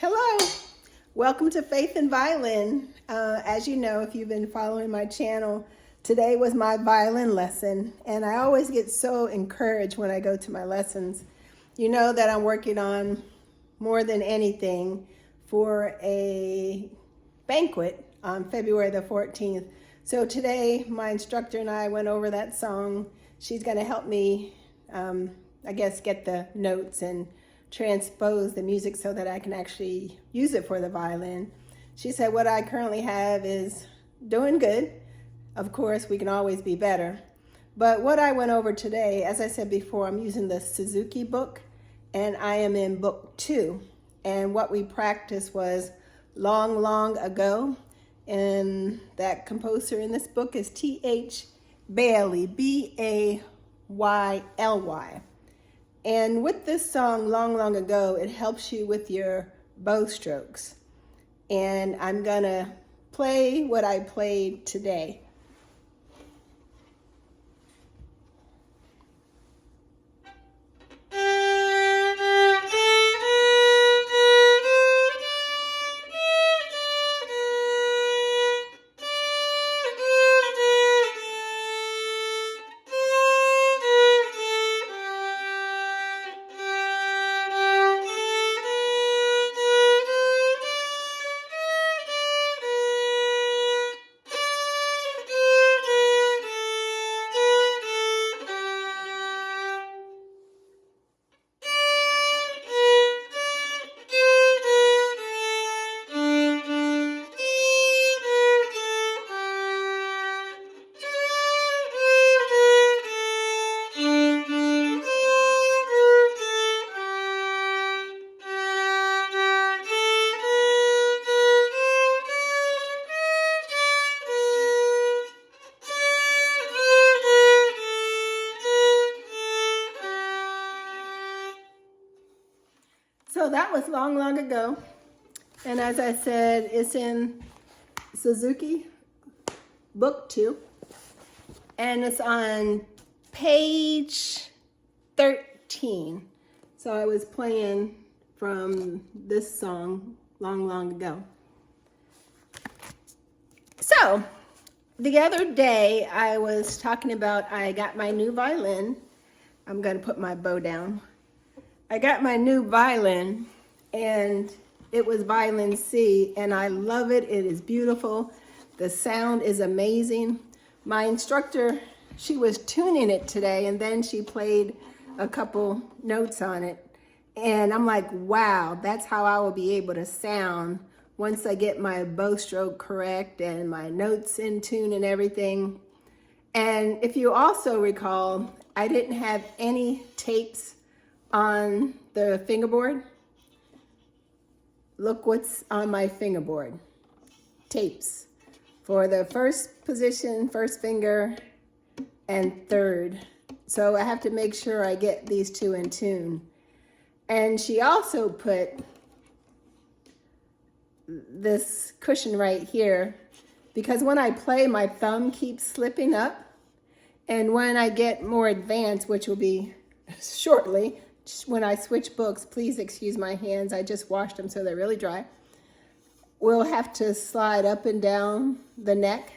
Hello, welcome to Faith and Violin. As you know, if you've been following my channel, today was my violin lesson, and I always get so encouraged when I go to my lessons. You know that I'm working on more than anything for a banquet on February the 14th. So today, my instructor and I went over that song. She's going to help me, I guess, get the notes and transpose the music so that I can actually use it for the violin. She said what I currently have is doing good. Of course, we can always be better. But what I went over today, as I said before, I'm using the Suzuki book, and I am in book 2. And what we practiced was Long, Long Ago. And that composer in this book is T.H. Bailey, B-A-Y-L-Y. And with this song, Long, Long Ago, it helps you with your bow strokes. And I'm gonna play what I played today. So that was Long, Long Ago. And as I said, it's in Suzuki, book 2. And it's on page 13. So I was playing from this song, Long, Long Ago. So the other day I was talking about I got my new violin. I'm going to put my bow down. I got my new violin, and it was violin C, and I love it. It is beautiful. The sound is amazing. My instructor, she was tuning it today, and then she played a couple notes on it. And I'm like, wow, that's how I will be able to sound once I get my bow stroke correct and my notes in tune and everything. And if you also recall, I didn't have any tapes on the fingerboard. Look what's on my fingerboard. Tapes for the first position, first finger, and third. So I have to make sure I get these two in tune. And she also put this cushion right here because when I play, my thumb keeps slipping up. And when I get more advanced, which will be shortly, when I switch books, please excuse my hands. I just washed them so they're really dry. We'll have to slide up and down the neck.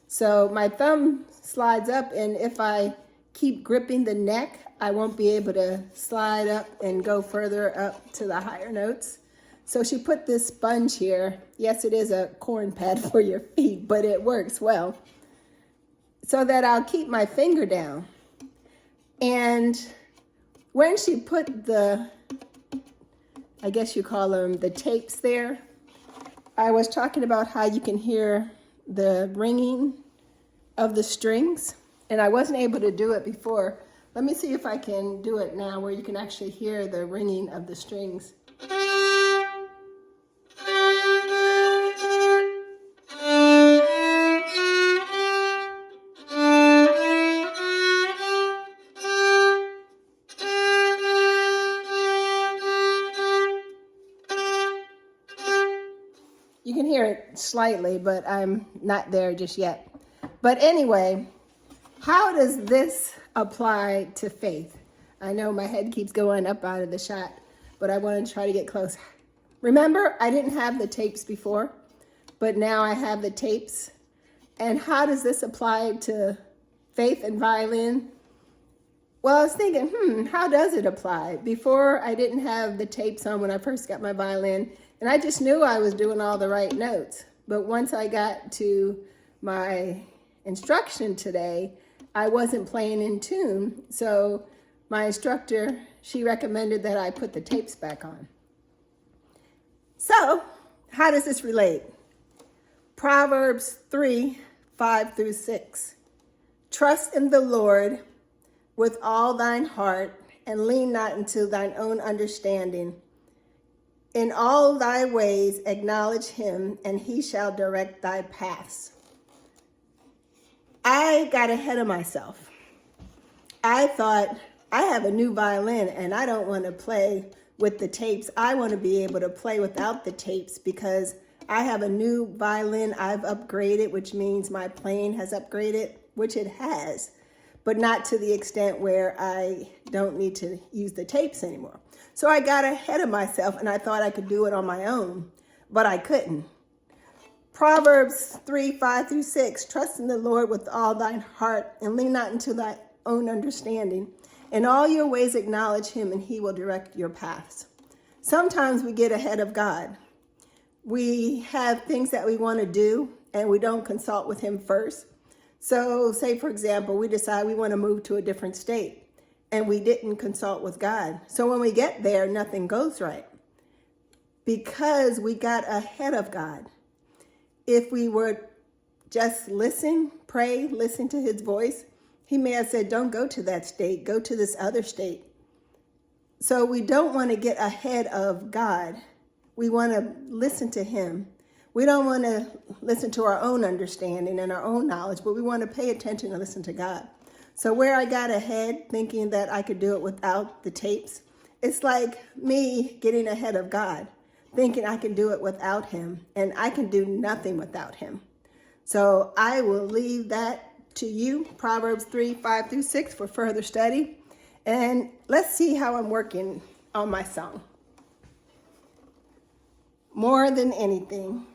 So my thumb slides up, and if I keep gripping the neck, I won't be able to slide up and go further up to the higher notes. So she put this sponge here. Yes, it is a corn pad for your feet, but it works well. So that I'll keep my finger down. And when she put the, I guess you call them the tapes there, I was talking about how you can hear the ringing of the strings, and I wasn't able to do it before. Let me see if I can do it now where you can actually hear the ringing of the strings. You can hear it slightly, but I'm not there just yet. But anyway, how does this apply to faith? I know my head keeps going up out of the shot, but I want to try to get close. Remember, I didn't have the tapes before, but now I have the tapes. And how does this apply to faith and violin? Well, I was thinking, how does it apply? Before, I didn't have the tapes on when I first got my violin, and I just knew I was doing all the right notes. But once I got to my instruction today, I wasn't playing in tune. So my instructor, she recommended that I put the tapes back on. So how does this relate? Proverbs 3:5-6. Trust in the Lord with all thine heart, and lean not into thine own understanding. In all thy ways acknowledge him, and he shall direct thy paths. I got ahead of myself. I thought, I have a new violin and I don't want to play with the tapes. I want to be able to play without the tapes because I have a new violin. I've upgraded, which means my playing has upgraded, which it has, but not to the extent where I don't need to use the tapes anymore. So I got ahead of myself and I thought I could do it on my own, but I couldn't. Proverbs 3:5-6, trust in the Lord with all thine heart and lean not into thy own understanding. In all your ways acknowledge him and he will direct your paths. Sometimes we get ahead of God. We have things that we want to do and we don't consult with him first. So say, for example, we decide we want to move to a different state and we didn't consult with God. So when we get there, nothing goes right because we got ahead of God. If we were just listen, pray, listen to his voice, he may have said, don't go to that state, go to this other state. So we don't want to get ahead of God. We want to listen to him. We don't want to listen to our own understanding and our own knowledge, but we want to pay attention and listen to God. So where I got ahead thinking that I could do it without the tapes, it's like me getting ahead of God, thinking I can do it without him, and I can do nothing without him. So I will leave that to you, Proverbs 3:5-6 for further study. And let's see how I'm working on my song. More than anything.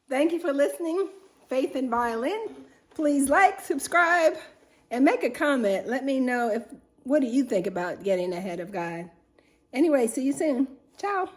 Thank you for listening, Faith and Violin. Please like, subscribe, and make a comment. Let me know what do you think about getting ahead of God. Anyway, see you soon. Ciao.